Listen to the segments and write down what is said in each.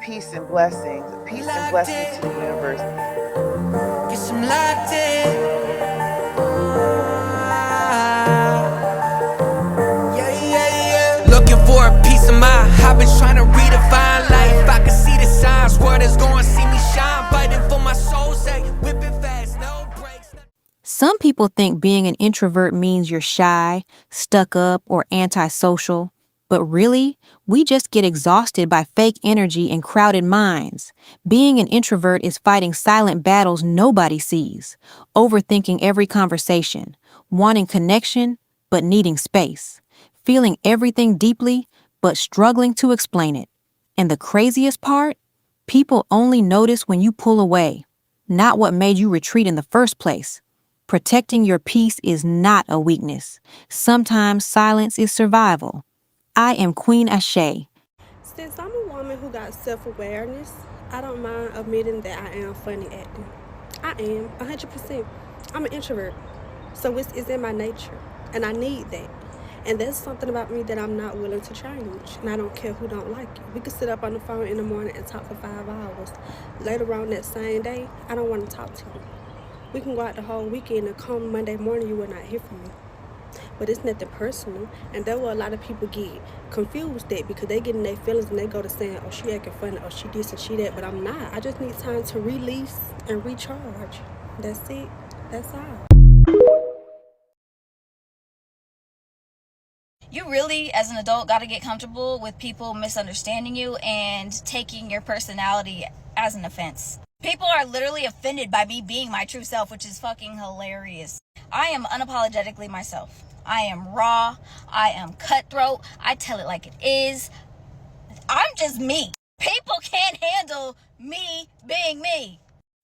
peace and blessings, peace and blessings to the universe. Guess I'm locked in. Looking for a piece of mind. I've been trying to redefine life. I can see the signs. Word is going to see me shine. Fighting for my soul, say, whipping fast, no brakes. Some people think being an introvert means you're shy, stuck up, or antisocial. But really, we just get exhausted by fake energy and crowded minds. Being an introvert is fighting silent battles nobody sees, overthinking every conversation, wanting connection, but needing space, feeling everything deeply, but struggling to explain it. And the craziest part? People only notice when you pull away, not what made you retreat in the first place. Protecting your peace is not a weakness. Sometimes silence is survival. I am Queen Ashe. Since I'm a woman who got self-awareness, I don't mind admitting that I am funny acting. I am, 100%. I'm an introvert, so it's in my nature, and I need that. And that's something about me that I'm not willing to change, and I don't care who don't like it. We could sit up on the phone in the morning and talk for 5 hours. Later on that same day, I don't want to talk to you. We can go out the whole weekend and come Monday morning, you will not hear from me. But it's nothing personal, and that's where a lot of people get confused at, because they get in their feelings and they go to saying, oh, she acting funny, or she this and she that, but I'm not. I just need time to release and recharge. That's it. That's all. You really, as an adult, got to get comfortable with people misunderstanding you and taking your personality as an offense. People are literally offended by me being my true self, which is fucking hilarious. I am unapologetically myself. I am raw. I am cutthroat. I tell it like it is. I'm just me. People can't handle me being me.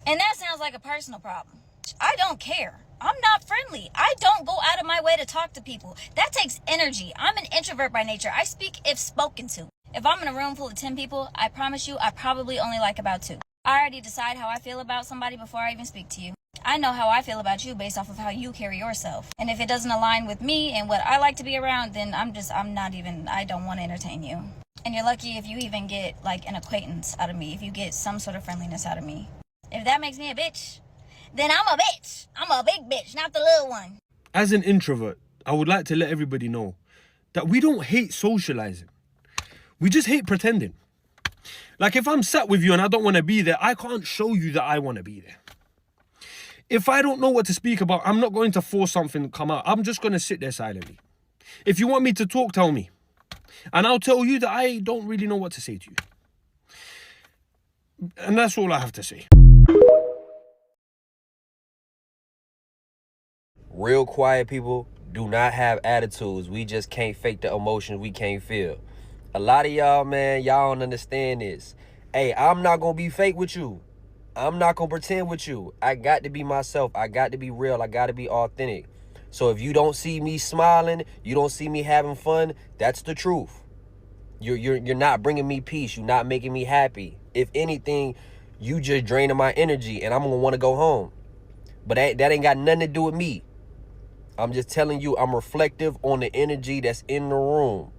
And that sounds like a personal problem. I don't care. I'm not friendly. I don't go out of my way to talk to people. That takes energy. I'm an introvert by nature. I speak if spoken to. If I'm in a room full of 10 people, I promise you I probably only like about 2. I already decide how I feel about somebody before I even speak to you. I know how I feel about you based off of how you carry yourself. And if it doesn't align with me and what I like to be around, then I don't want to entertain you. And you're lucky if you even get like an acquaintance out of me, if you get some sort of friendliness out of me. If that makes me a bitch, then I'm a bitch. I'm a big bitch, not the little one. As an introvert, I would like to let everybody know that we don't hate socializing. We just hate pretending. Like if I'm sat with you and I don't want to be there, I can't show you that I want to be there. If I don't know what to speak about, I'm not going to force something to come out. I'm just going to sit there silently. If you want me to talk, tell me. And I'll tell you that I don't really know what to say to you. And that's all I have to say. Real quiet people do not have attitudes. We just can't fake the emotions we can't feel. A lot of y'all, man, y'all don't understand this. Hey, I'm not going to be fake with you. I'm not going to pretend with you. I got to be myself. I got to be real. I got to be authentic. So if you don't see me smiling, you don't see me having fun, that's the truth. You're not bringing me peace. You're not making me happy. If anything, you just draining my energy and I'm going to want to go home. But that ain't got nothing to do with me. I'm just telling you, I'm reflective on the energy that's in the room.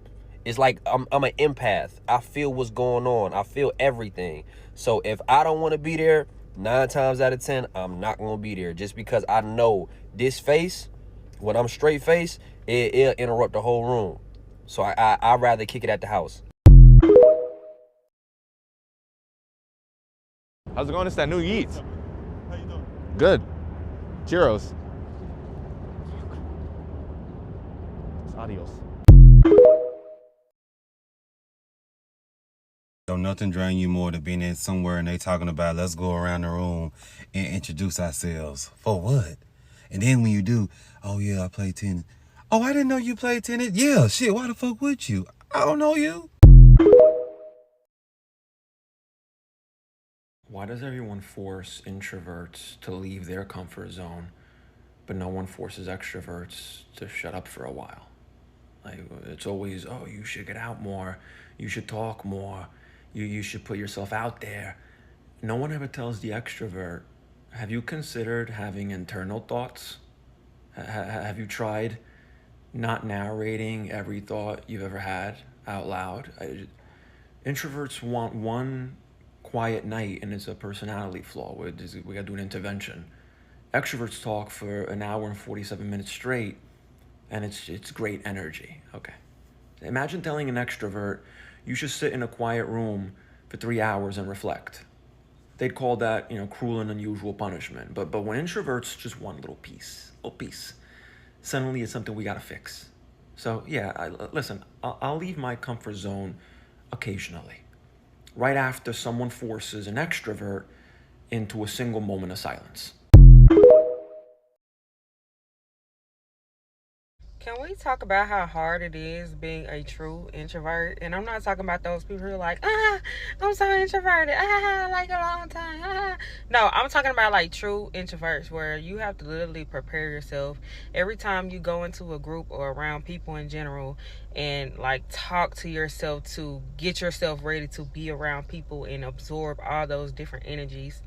It's like I'm an empath. I feel what's going on. I feel everything. So if I don't want to be there, 9 times out of 10, I'm not going to be there. Just because I know this face, when I'm straight face, it'll interrupt the whole room. So I'd rather kick it at the house. How's it going? It's that new Yeats. How you doing? Good. Cheeros. Adios. Don't nothing drain you more than being in somewhere and they talking about let's go around the room and introduce ourselves. For what? And then when you do, oh yeah, I play tennis. Oh, I didn't know you played tennis. Yeah, shit, why the fuck would you? I don't know you. Why does everyone force introverts to leave their comfort zone, but no one forces extroverts to shut up for a while? Like, it's always, oh, you should get out more, you should talk more, you should put yourself out there. No one ever tells the extrovert, have you considered having internal thoughts? Have you tried not narrating every thought you've ever had out loud? Introverts want one quiet night and it's a personality flaw. We gotta do an intervention. Extroverts talk for an hour and 47 minutes straight, and it's great energy. Okay. Imagine telling an extrovert, you should sit in a quiet room for 3 hours and reflect. They'd call that, cruel and unusual punishment. But when introverts just want a little peace, suddenly it's something we gotta fix. So yeah, listen, I'll leave my comfort zone occasionally, right after someone forces an extrovert into a single moment of silence. Can we talk about how hard it is being a true introvert? And I'm not talking about those people who are like, I'm so introverted. Like a long time. No, I'm talking about like true introverts where you have to literally prepare yourself every time you go into a group or around people in general and like talk to yourself to get yourself ready to be around people and absorb all those different energies.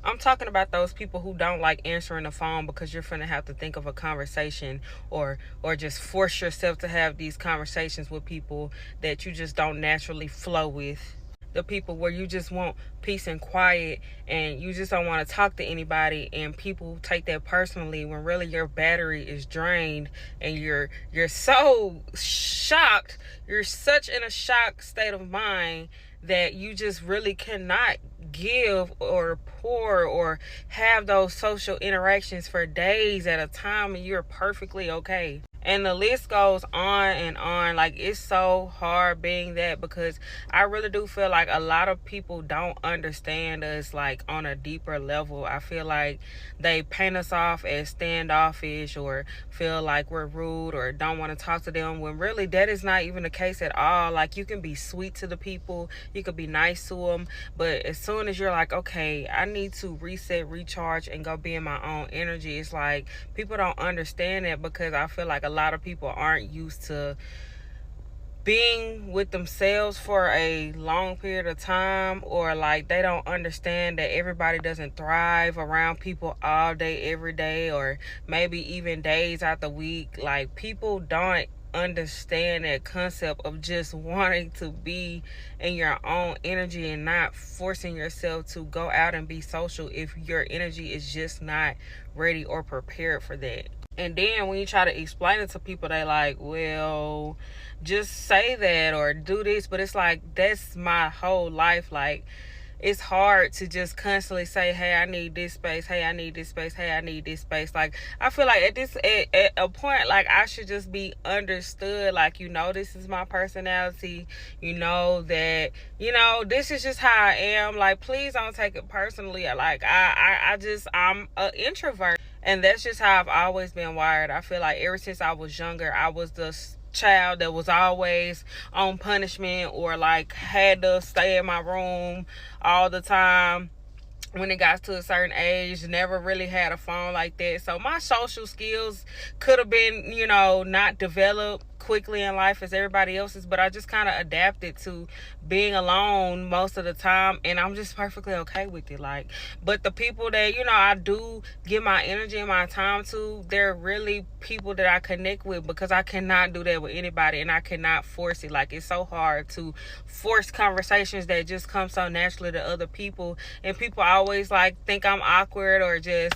I'm talking about those people who don't like answering the phone because you're finna have to think of a conversation or just force yourself to have these conversations with people that you just don't naturally flow with. The people where you just want peace and quiet and you just don't want to talk to anybody, and people take that personally when really your battery is drained and you're so shocked. You're such in a shocked state of mind that you just really cannot give or pour or have those social interactions for days at a time, and you're perfectly okay. And the list goes on and on. Like, it's so hard being that, because I really do feel like a lot of people don't understand us like on a deeper level. I feel like they paint us off as standoffish or feel like we're rude or don't want to talk to them, when really that is not even the case at all. Like, you can be sweet to the people, you could be nice to them, but as soon as you're like, okay, I need to reset, recharge, and go be in my own energy, it's like people don't understand that, because I feel like a lot of people aren't used to being with themselves for a long period of time, or like they don't understand that everybody doesn't thrive around people all day every day, or maybe even days out the week. Like, people don't understand that concept of just wanting to be in your own energy and not forcing yourself to go out and be social if your energy is just not ready or prepared for that. And then when you try to explain it to people, they like, well, just say that or do this. But it's like, that's my whole life. Like, it's hard to just constantly say, hey, I need this space. Hey, I need this space. Hey, I need this space. Like, I feel like at a point, like, I should just be understood. Like, this is my personality. That, this is just how I am. Like, please don't take it personally. Like, I'm an introvert. And that's just how I've always been wired. I feel like ever since I was younger, I was the child that was always on punishment or like had to stay in my room all the time. When it got to a certain age, never really had a phone like that. So my social skills could have been, not developed quickly in life as everybody else's, but I just kind of adapted to being alone most of the time, and I'm just perfectly okay with it. Like, but the people that I do give my energy and my time to, they're really people that I connect with, because I cannot do that with anybody, and I cannot force it. Like, it's so hard to force conversations that just come so naturally to other people, and people always like think I'm awkward or just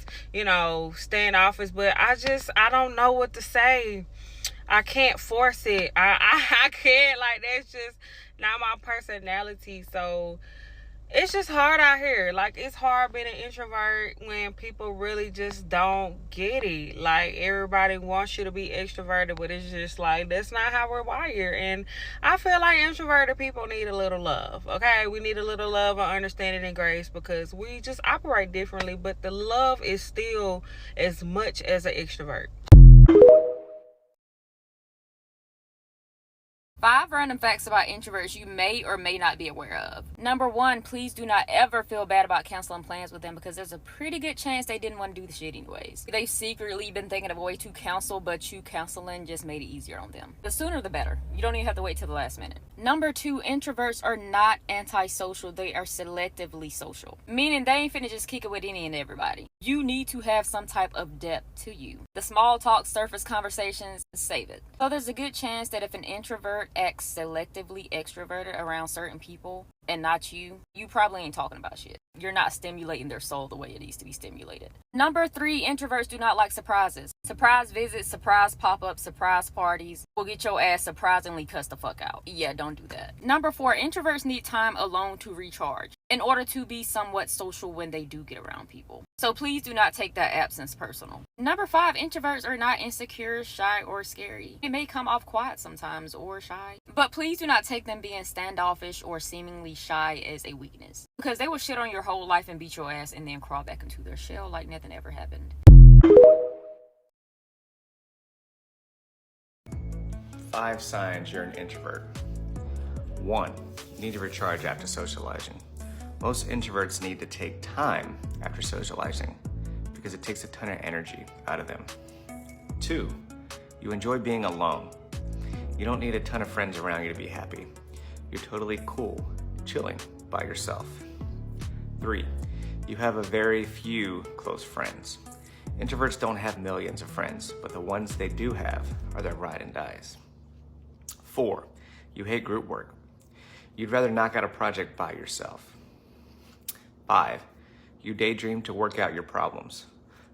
standoffish, but I don't know what to say. I can't force it. I can't. Like, that's just not my personality. So it's just hard out here. Like, it's hard being an introvert when people really just don't get it. Like, everybody wants you to be extroverted, but it's just like, that's not how we're wired. And I feel like introverted people need a little love. Okay, we need a little love and understanding and grace, because we just operate differently, but the love is still as much as an extrovert. 5 random facts about introverts you may or may not be aware of. Number 1, please do not ever feel bad about canceling plans with them, because there's a pretty good chance they didn't want to do the shit anyways. They've secretly been thinking of a way to cancel, but you canceling just made it easier on them. The sooner the better. You don't even have to wait till the last minute. Number 2, introverts are not antisocial. They are selectively social. Meaning they ain't finna just kick it with any and everybody. You need to have some type of depth to you. The small talk, surface conversations, save it. So there's a good chance that if an introvert acts selectively extroverted around certain people, and not you, you probably ain't talking about shit. You're not stimulating their soul the way it needs to be stimulated. Number 3, introverts do not like surprises. Surprise visits, surprise pop-ups, surprise parties will get your ass surprisingly cussed the fuck out. Yeah, don't do that. Number 4, introverts need time alone to recharge in order to be somewhat social when they do get around people. So please do not take that absence personal. Number 5, introverts are not insecure, shy, or scary. It may come off quiet sometimes or shy, but please do not take them being standoffish or seemingly shy as a weakness, because they will shit on your whole life and beat your ass and then crawl back into their shell like nothing ever happened. 5 signs you're an introvert. 1, you need to recharge after socializing. Most introverts need to take time after socializing because it takes a ton of energy out of them. 2, you enjoy being alone. You don't need a ton of friends around you to be happy. You're totally cool, chilling by yourself. 3, you have a very few close friends. Introverts don't have millions of friends, but the ones they do have are their ride and dies. 4, you hate group work. You'd rather knock out a project by yourself. 5, you daydream to work out your problems.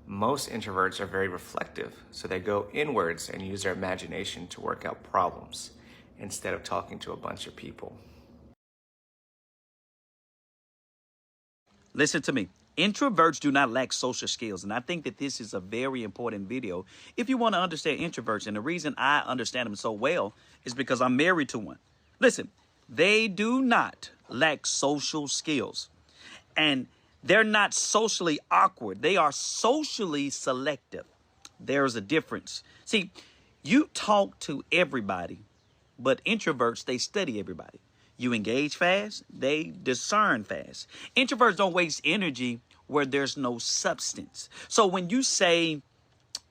Most introverts are very reflective, so they go inwards and use their imagination to work out problems instead of talking to a bunch of people. Listen to me. Introverts do not lack social skills, and I think that this is a very important video if you want to understand introverts. And the reason I understand them so well is because I'm married to one. Listen, they do not lack social skills, and they're not socially awkward. They are socially selective. There's a difference. See, you talk to everybody, but introverts, they study everybody. You engage fast, they discern fast. Introverts don't waste energy where there's no substance. So when you say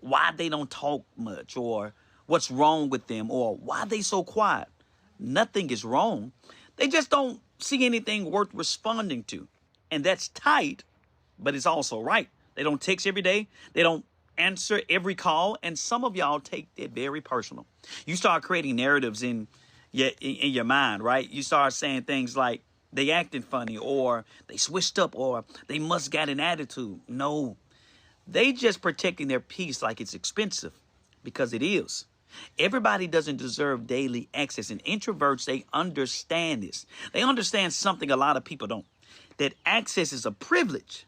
why they don't talk much, or what's wrong with them, or why they so quiet, nothing is wrong. They just don't see anything worth responding to. And that's tight, but it's also right. They don't text every day. They don't answer every call. And some of y'all take it very personal. You start creating narratives in your mind, right? You start saying things like they acting funny, or they switched up, or they must got an attitude. No, they just protecting their peace like it's expensive, because it is. Everybody doesn't deserve daily access. And introverts, they understand this. They understand something a lot of people don't, that access is a privilege,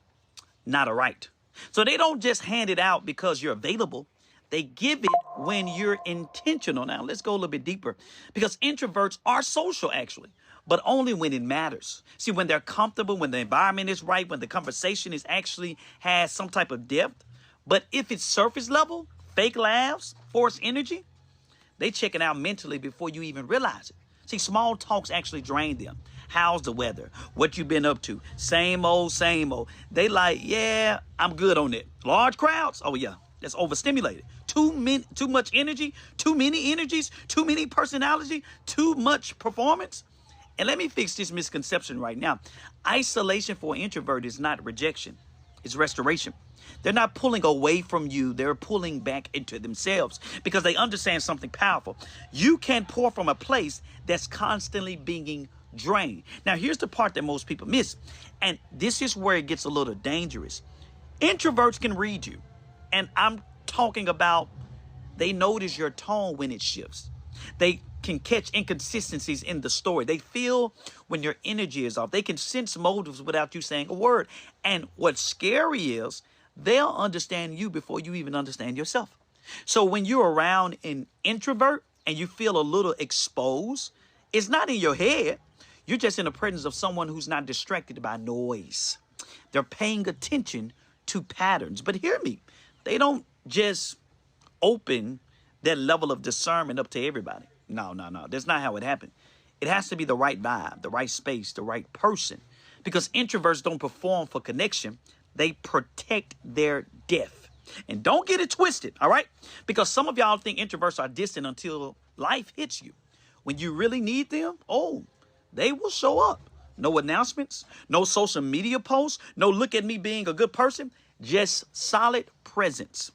not a right. So they don't just hand it out because you're available. They give it when you're intentional. Now, let's go a little bit deeper, because introverts are social, actually, but only when it matters. See, when they're comfortable, when the environment is right, when the conversation is actually has some type of depth. But if it's surface level, fake laughs, forced energy, they check it out mentally before you even realize it. See, small talks actually drain them. How's the weather? What you been up to? Same old, same old. They like, yeah, I'm good on it. Large crowds, oh yeah, that's overstimulated. Too much energy, too many energies, too many personality, too much performance. And let me fix this misconception right now. Isolation for an introvert is not rejection, it's restoration. They're not pulling away from you. They're pulling back into themselves, because they understand something powerful. You can pour from a place that's constantly being drained. Now, here's the part that most people miss. And this is where it gets a little dangerous. Introverts can read you. And I'm talking about, they notice your tone when it shifts. They can catch inconsistencies in the story. They feel when your energy is off. They can sense motives without you saying a word. And what's scary is they'll understand you before you even understand yourself. So when you're around an introvert and you feel a little exposed, it's not in your head. You're just in the presence of someone who's not distracted by noise. They're paying attention to patterns. But hear me, they don't just open that level of discernment up to everybody. No. That's not how it happened. It has to be the right vibe, the right space, the right person. Because introverts don't perform for connection. They protect their depth. And don't get it twisted, all right? Because some of y'all think introverts are distant until life hits you. When you really need them, they will show up. No announcements, no social media posts, no look at me being a good person, just solid presence.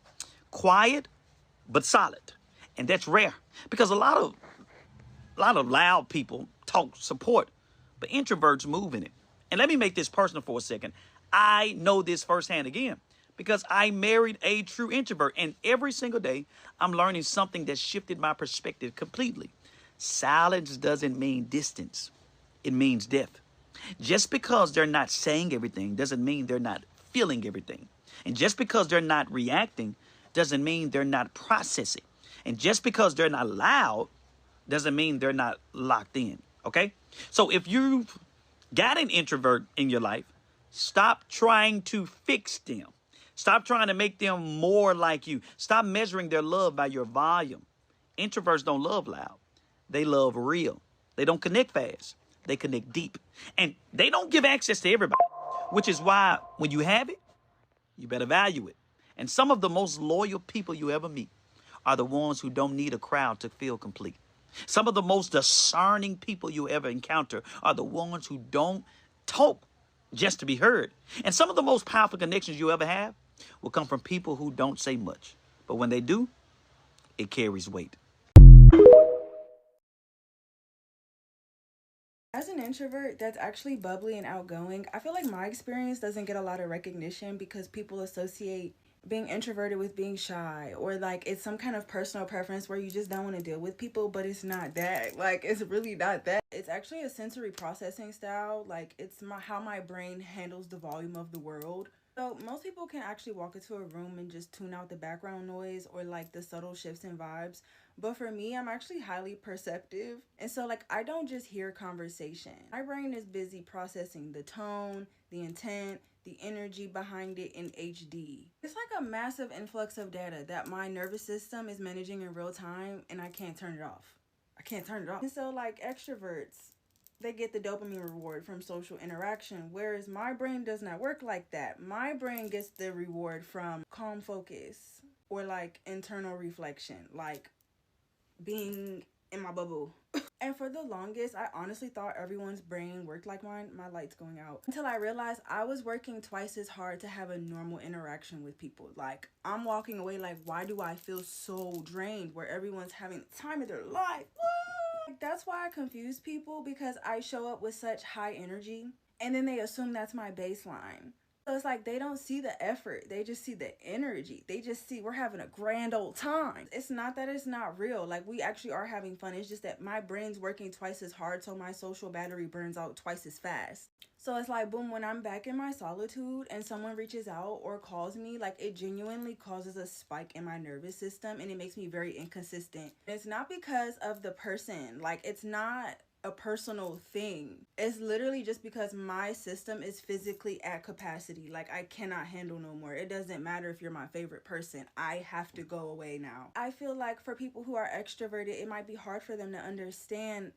Quiet, but solid. And that's rare, because a lot of loud people talk support, but introverts move in it. And let me make this personal for a second. I know this firsthand again because I married a true introvert, and every single day I'm learning something that shifted my perspective completely. Silence doesn't mean distance. It means death. Just because they're not saying everything doesn't mean they're not feeling everything. And just because they're not reacting doesn't mean they're not processing. And just because they're not loud doesn't mean they're not locked in, okay? So if you've got an introvert in your life, stop trying to fix them. Stop trying to make them more like you. Stop measuring their love by your volume. Introverts don't love loud. They love real. They don't connect fast. They connect deep. And they don't give access to everybody, which is why when you have it, you better value it. And some of the most loyal people you ever meet are the ones who don't need a crowd to feel complete. Some of the most discerning people you ever encounter are the ones who don't talk just to be heard. And some of the most powerful connections you ever have will come from people who don't say much. But when they do, it carries weight. As an introvert that's actually bubbly and outgoing, I feel like my experience doesn't get a lot of recognition because people associate being introverted with being shy, or like it's some kind of personal preference where you just don't want to deal with people, but it's not that. Like, it's really not that. It's actually a sensory processing style. Like, it's how my brain handles the volume of the world. So most people can actually walk into a room and just tune out the background noise or like the subtle shifts in vibes. But for me, I'm actually highly perceptive. And so like, I don't just hear conversation. My brain is busy processing the tone, the intent, the energy behind it in HD. It's like a massive influx of data that my nervous system is managing in real time, and I can't turn it off. And so like extroverts, they get the dopamine reward from social interaction, whereas my brain does not work like that. My brain gets the reward from calm focus or like internal reflection, like being in my bubble. And for the longest, I honestly thought everyone's brain worked like mine. My light's going out. Until I realized I was working twice as hard to have a normal interaction with people. Like, I'm walking away like, why do I feel so drained where everyone's having the time of their life? Like, that's why I confuse people, because I show up with such high energy and then they assume that's my baseline. So it's like they don't see the effort, they just see the energy. They just see we're having a grand old time. It's not that it's not real. Like, we actually are having fun. It's just that my brain's working twice as hard, so my social battery burns out twice as fast. So it's like, boom, when I'm back in my solitude and someone reaches out or calls me, like, it genuinely causes a spike in my nervous system and it makes me very inconsistent. It's not because of the person. Like, it's not a personal thing. It's literally just because my system is physically at capacity. Like, I cannot handle no more. It doesn't matter if you're my favorite person. I have to go away now. I feel like for people who are extroverted, it might be hard for them to understand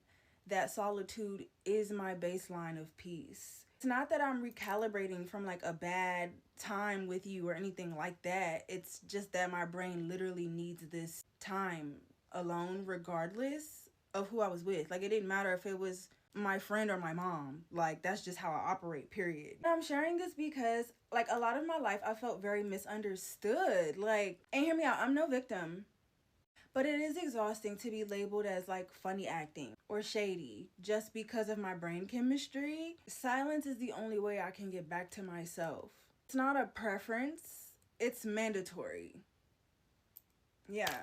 that solitude is my baseline of peace. It's not that I'm recalibrating from like a bad time with you or anything like that. It's just that my brain literally needs this time alone regardless of who I was with. Like, it didn't matter if it was my friend or my mom. Like, that's just how I operate, period. I'm sharing this because like a lot of my life I felt very misunderstood. Like, and hear me out, I'm no victim. But it is exhausting to be labeled as like funny acting or shady just because of my brain chemistry. Silence is the only way I can get back to myself. It's not a preference, it's mandatory. Yeah.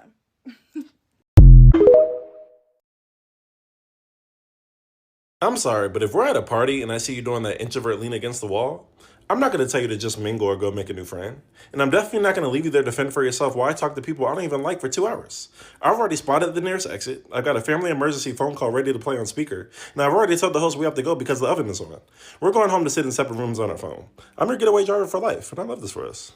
I'm sorry, but if we're at a party and I see you doing that introvert lean against the wall, I'm not going to tell you to just mingle or go make a new friend. And I'm definitely not going to leave you there to fend for yourself while I talk to people I don't even like for 2 hours. I've already spotted the nearest exit. I've got a family emergency phone call ready to play on speaker. And I've already told the host we have to go because the oven is on. We're going home to sit in separate rooms on our phone. I'm your getaway driver for life, and I love this for us.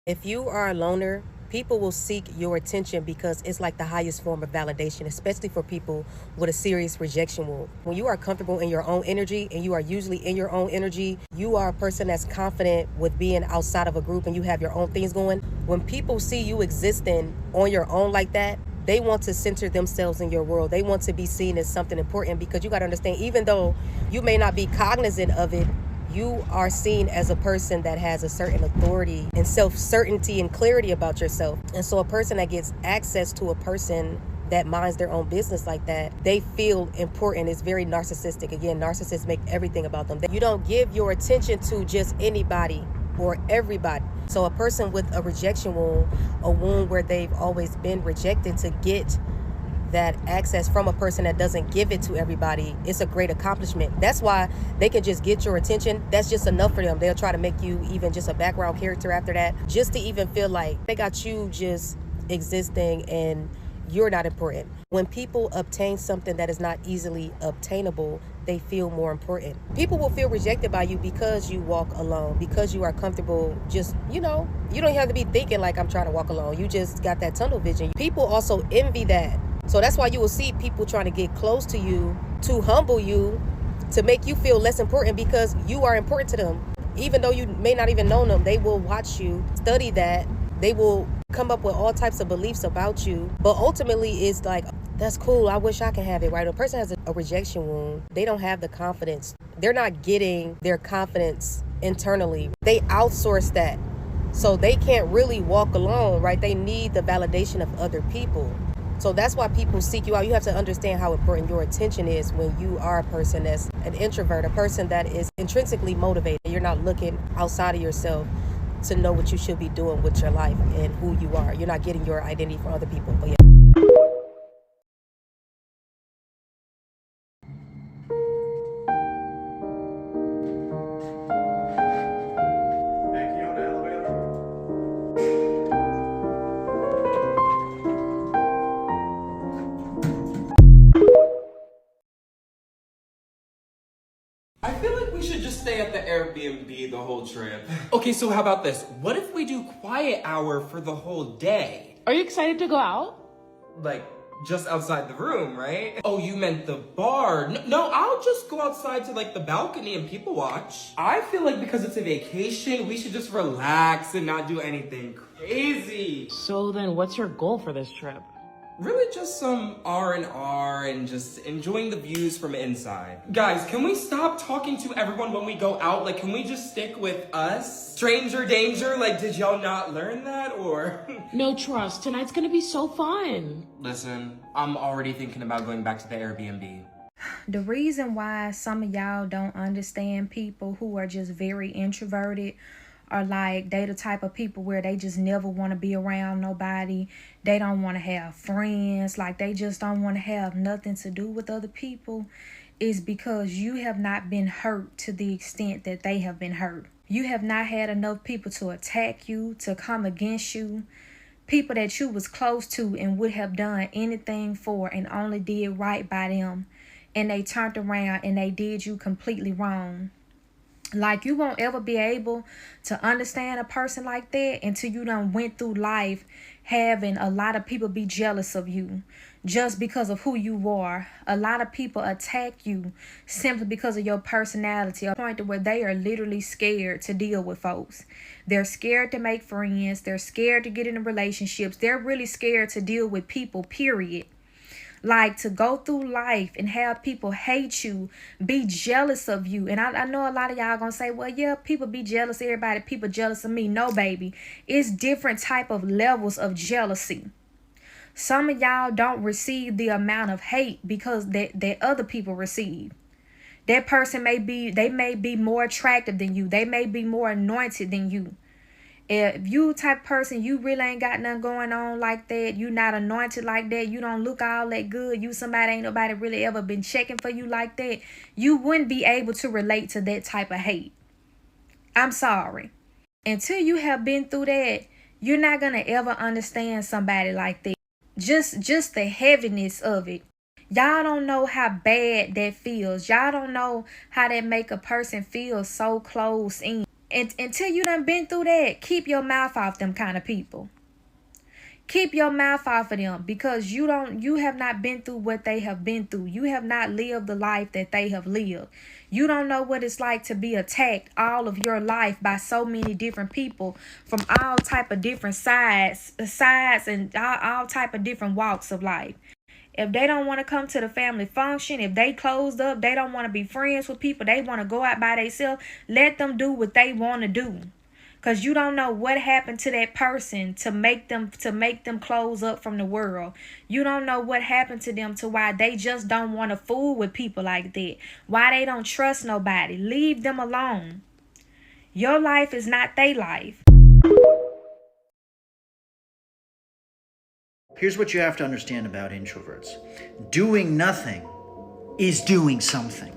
If you are a loner, people will seek your attention because it's like the highest form of validation, especially for people with a serious rejection wound. When you are comfortable in your own energy, and you are usually in your own energy, you are a person that's confident with being outside of a group and you have your own things going. When people see you existing on your own like that, they want to center themselves in your world. They want to be seen as something important, because you got to understand, even though you may not be cognizant of it, you are seen as a person that has a certain authority and self-certainty and clarity about yourself. And so a person that gets access to a person that minds their own business like that, they feel important. It's very narcissistic. Again, narcissists make everything about them. You don't give your attention to just anybody or everybody. So a person with a rejection wound, a wound where they've always been rejected, to get that access from a person that doesn't give it to everybody, it's a great accomplishment. That's why they can just get your attention. That's just enough for them. They'll try to make you even just a background character after that, just to even feel like they got you just existing and you're not important. When people obtain something that is not easily obtainable, they feel more important. People will feel rejected by you because you walk alone, because you are comfortable. Just, you don't have to be thinking like, I'm trying to walk alone. You just got that tunnel vision. People also envy that. So that's why you will see people trying to get close to you, to humble you, to make you feel less important, because you are important to them. Even though you may not even know them, they will watch you, study that. They will come up with all types of beliefs about you. But ultimately, it's like, that's cool. I wish I could have it, right? When a person has a rejection wound, they don't have the confidence. They're not getting their confidence internally. They outsource that. So they can't really walk alone, right? They need the validation of other people. So that's why people seek you out. You have to understand how important your attention is when you are a person that's an introvert, a person that is intrinsically motivated. You're not looking outside of yourself to know what you should be doing with your life and who you are. You're not getting your identity from other people. But yeah. I feel like we should just stay at the Airbnb the whole trip. Okay, so how about this? What if we do quiet hour for the whole day? Are you excited to go out? Like, just outside the room, right? Oh, you meant the bar. No, I'll just go outside to like the balcony and people watch. I feel like because it's a vacation, we should just relax and not do anything crazy. So then what's your goal for this trip? Really just some R&R and just enjoying the views from inside. Guys, can we stop talking to everyone when we go out? Like, can we just stick with us? Stranger danger? Like, did y'all not learn that, or? No, trust. Tonight's gonna be so fun. Listen, I'm already thinking about going back to the Airbnb. The reason why some of y'all don't understand people who are just very introverted, or like they the type of people where they just never want to be around nobody. They don't want to have friends. Like they just don't want to have nothing to do with other people, is because you have not been hurt to the extent that they have been hurt. You have not had enough people to attack you, to come against you. People that you was close to and would have done anything for and only did right by them. And they turned around and they did you completely wrong. Like, you won't ever be able to understand a person like that until you done went through life having a lot of people be jealous of you just because of who you are. A lot of people attack you simply because of your personality, a point to where they are literally scared to deal with folks. They're scared to make friends. They're scared to get into relationships. They're really scared to deal with people, period. Like, to go through life and have people hate you, be jealous of you. And I know a lot of y'all gonna say, well, yeah, people be jealous. Everybody, people jealous of me. No, baby. It's different type of levels of jealousy. Some of y'all don't receive the amount of hate because that other people receive. That person may be more attractive than you. They may be more anointed than you. If you type of person, you really ain't got nothing going on like that, you not anointed like that, you don't look all that good, you somebody ain't nobody really ever been checking for you like that, you wouldn't be able to relate to that type of hate. I'm sorry. Until you have been through that, you're not going to ever understand somebody like that. Just the heaviness of it. Y'all don't know how bad that feels. Y'all don't know how that make a person feel so close in. And until you done been through that, keep your mouth off them kind of people. Keep your mouth off of them, because you have not been through what they have been through. You have not lived the life that they have lived. You don't know what it's like to be attacked all of your life by so many different people from all type of different sides and all type of different walks of life. If they don't want to come to the family function, if they closed up, they don't want to be friends with people, they want to go out by themselves, let them do what they want to do. Cause you don't know what happened to that person to make them close up from the world. You don't know what happened to them to why they just don't want to fool with people like that. Why they don't trust nobody. Leave them alone. Your life is not their life. Here's what you have to understand about introverts. Doing nothing is doing something.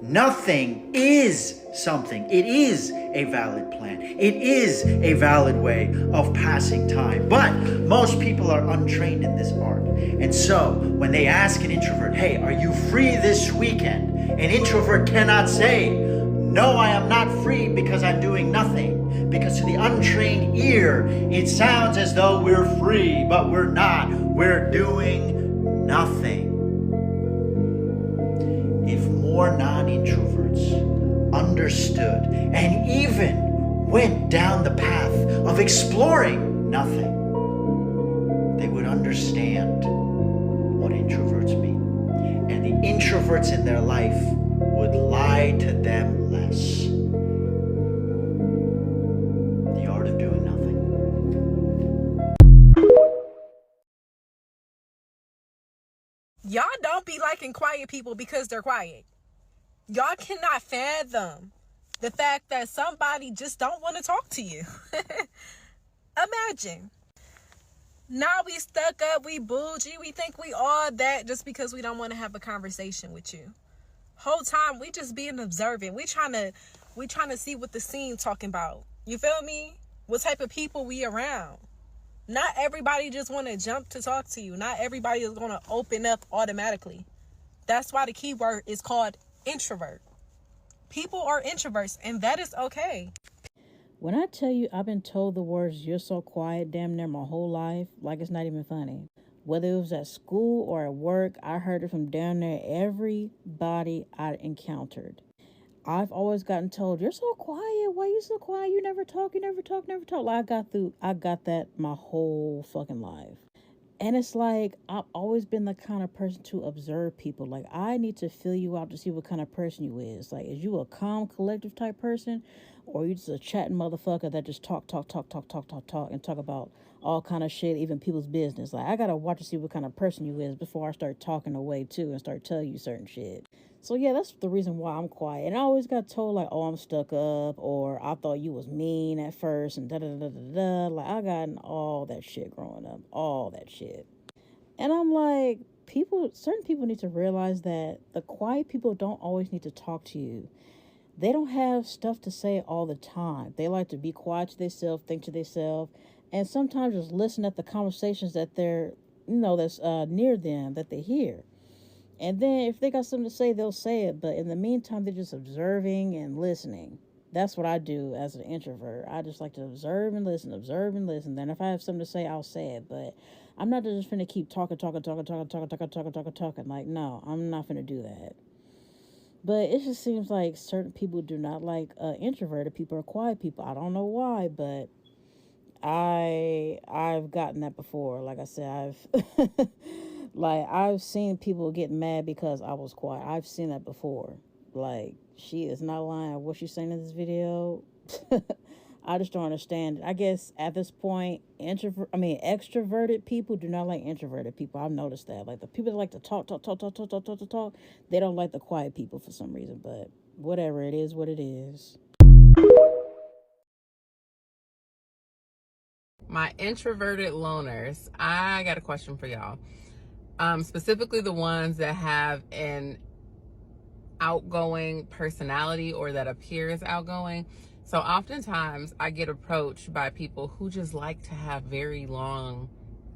Nothing is something. It is a valid plan. It is a valid way of passing time. But most people are untrained in this art. And so when they ask an introvert, hey, are you free this weekend? An introvert cannot say, no, I am not free because I'm doing nothing. Because to the untrained ear, it sounds as though we're free, but we're not. We're doing nothing. If more non-introverts understood and even went down the path of exploring nothing, they would understand what introverts mean. And the introverts in their life would lie to them less. The art of doing nothing. Y'all don't be liking quiet people because they're quiet. Y'all cannot fathom the fact that somebody just don't want to talk to you. Imagine. Now we stuck up, we bougie, we think we all that just because we don't want to have a conversation with you. Whole time we just being observant. We trying to see what the scene talking about. You feel me? What type of people we around. Not everybody just want to jump to talk to you. Not everybody is going to open up automatically. That's why the keyword is called introvert. People are introverts, and that is okay. When I tell you I've been told the words, you're so quiet, damn near my whole life, like it's not even funny. Whether it was at school or at work, I heard it from down there everybody I encountered. I've always gotten told, you're so quiet. Why you so quiet? You never talk, you never talk, never talk. Like I got that my whole fucking life. And it's like, I've always been the kind of person to observe people. Like, I need to feel you out to see what kind of person you is. Like, is you a calm, collective type person? Or you just a chatting motherfucker that just talk, and talk about all kind of shit, even people's business. Like, I gotta watch to see what kind of person you is before I start talking away, too, and start telling you certain shit. So, yeah, that's the reason why I'm quiet. And I always got told, like, oh, I'm stuck up, or I thought you was mean at first, and da-da-da-da-da. Like, I gotten all that shit growing up. All that shit. And I'm like, certain people need to realize that the quiet people don't always need to talk to you. They don't have stuff to say all the time. They like to be quiet to themselves, think to themselves, and sometimes just listen at the conversations that they're, that's near them, that they hear. And then if they got something to say, they'll say it. But in the meantime, they're just observing and listening. That's what I do as an introvert. I just like to observe and listen. Then if I have something to say, I'll say it. But I'm not just finna keep talking. Like, no, I'm not finna do that. But it just seems like certain people do not like introverted people or quiet people. I don't know why, but I've gotten that before. Like I said, I've seen people get mad because I was quiet. I've seen that before. Like, she is not lying. What she's saying in this video, I just don't understand it. I guess at this point, extroverted people do not like introverted people. I've noticed that. Like, the people that like to talk, they don't like the quiet people for some reason. But whatever, it is what it is. My introverted loners, I got a question for y'all. Specifically the ones that have an outgoing personality or that appears outgoing. So oftentimes I get approached by people who just like to have very long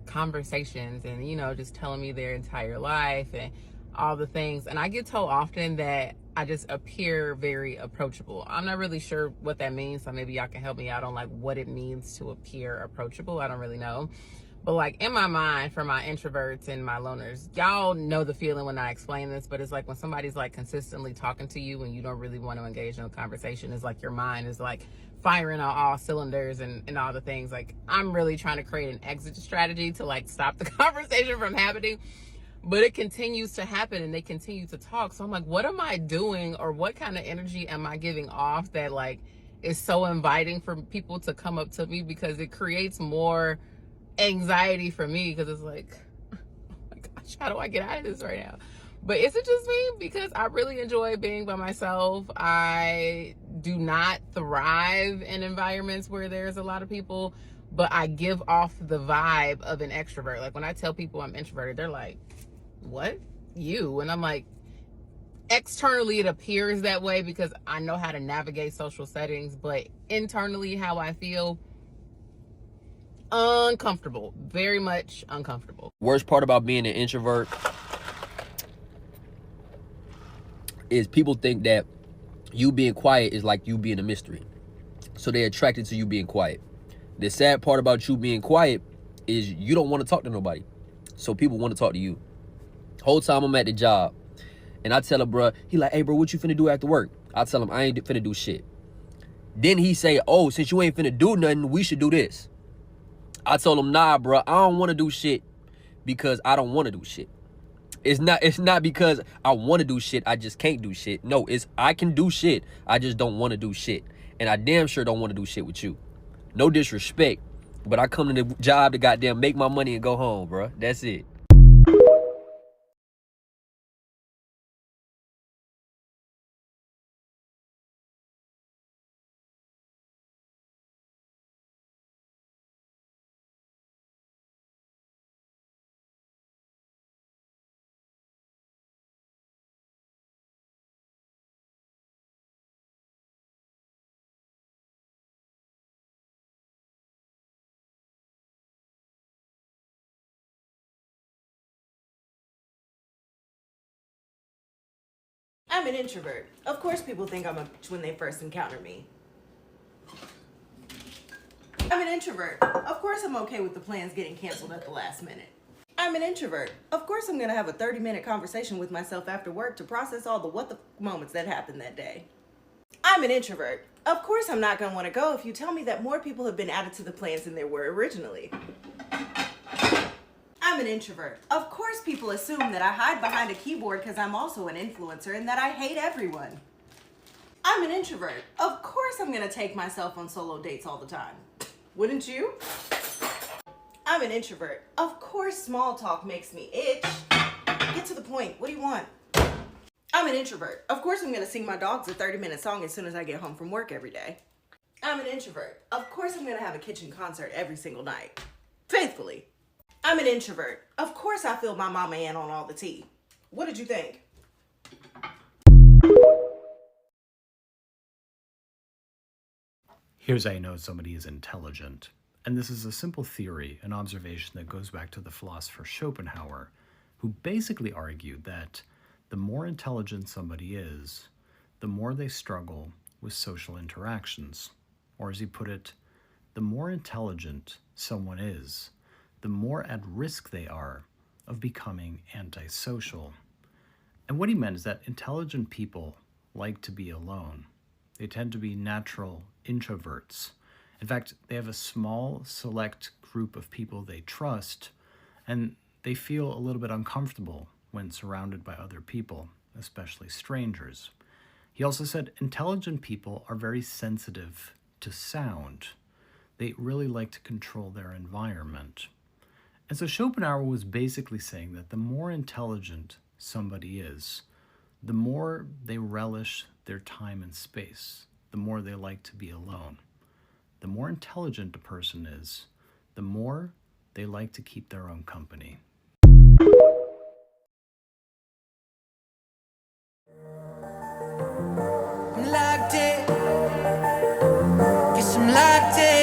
conversations and, just telling me their entire life and all the things. And I get told often that I just appear very approachable. I'm not really sure what that means. So maybe y'all can help me out on like what it means to appear approachable. I don't really know. But like in my mind, for my introverts and my loners, y'all know the feeling when I explain this, but it's like when somebody's like consistently talking to you and you don't really want to engage in a conversation, it's like your mind is like firing on all cylinders and all the things. Like, I'm really trying to create an exit strategy to like stop the conversation from happening, but it continues to happen and they continue to talk. So I'm like, what am I doing, or what kind of energy am I giving off that like is so inviting for people to come up to me, because it creates more anxiety for me, because it's like, oh my gosh, how do I get out of this right now? But is it just me? Because I really enjoy being by myself. I do not thrive in environments where there's a lot of people, but I give off the vibe of an extrovert. Like when I tell people I'm introverted, they're like, what? You? And I'm like, externally it appears that way because I know how to navigate social settings, but internally how I feel, uncomfortable, very much uncomfortable. Worst part about being an introvert is people think that you being quiet is like you being a mystery. So they're attracted to you being quiet. The sad part about you being quiet is you don't want to talk to nobody. So people want to talk to you. Whole time I'm at the job and I tell him, bruh, he like, hey bro, what you finna do after work? I tell him I ain't finna do shit. Then he say, oh, since you ain't finna do nothing, we should do this. I told him, nah, bruh, I don't want to do shit because I don't want to do shit. It's not because I want to do shit, I just can't do shit. No, it's I can do shit, I just don't want to do shit. And I damn sure don't want to do shit with you. No disrespect, but I come to the job to goddamn make my money and go home, bro. That's it. I'm an introvert. Of course people think I'm a bitch when they first encounter me. I'm an introvert. Of course I'm okay with the plans getting canceled at the last minute. I'm an introvert. Of course I'm gonna have a 30-minute conversation with myself after work to process all the what the moments that happened that day. I'm an introvert. Of course I'm not gonna wanna go if you tell me that more people have been added to the plans than there were originally. I'm an introvert. Of course people assume that I hide behind a keyboard because I'm also an influencer and that I hate everyone. I'm an introvert. Of course I'm gonna take myself on solo dates all the time. Wouldn't you? I'm an introvert. Of course small talk makes me itch. Get to the point. What do you want? I'm an introvert. Of course I'm gonna sing my dogs a 30-minute song as soon as I get home from work every day. I'm an introvert. Of course I'm gonna have a kitchen concert every single night. Faithfully. I'm an introvert. Of course I fill my mama in on all the tea. What did you think? Here's how you know somebody is intelligent. And this is a simple theory, an observation that goes back to the philosopher Schopenhauer, who basically argued that the more intelligent somebody is, the more they struggle with social interactions. Or as he put it, the more intelligent someone is, the more at risk they are of becoming antisocial. And what he meant is that intelligent people like to be alone. They tend to be natural introverts. In fact, they have a small, select group of people they trust, and they feel a little bit uncomfortable when surrounded by other people, especially strangers. He also said intelligent people are very sensitive to sound. They really like to control their environment. And so Schopenhauer was basically saying that the more intelligent somebody is, the more they relish their time and space, the more they like to be alone. The more intelligent a person is, the more they like to keep their own company. I'm locked in. Guess I'm locked in.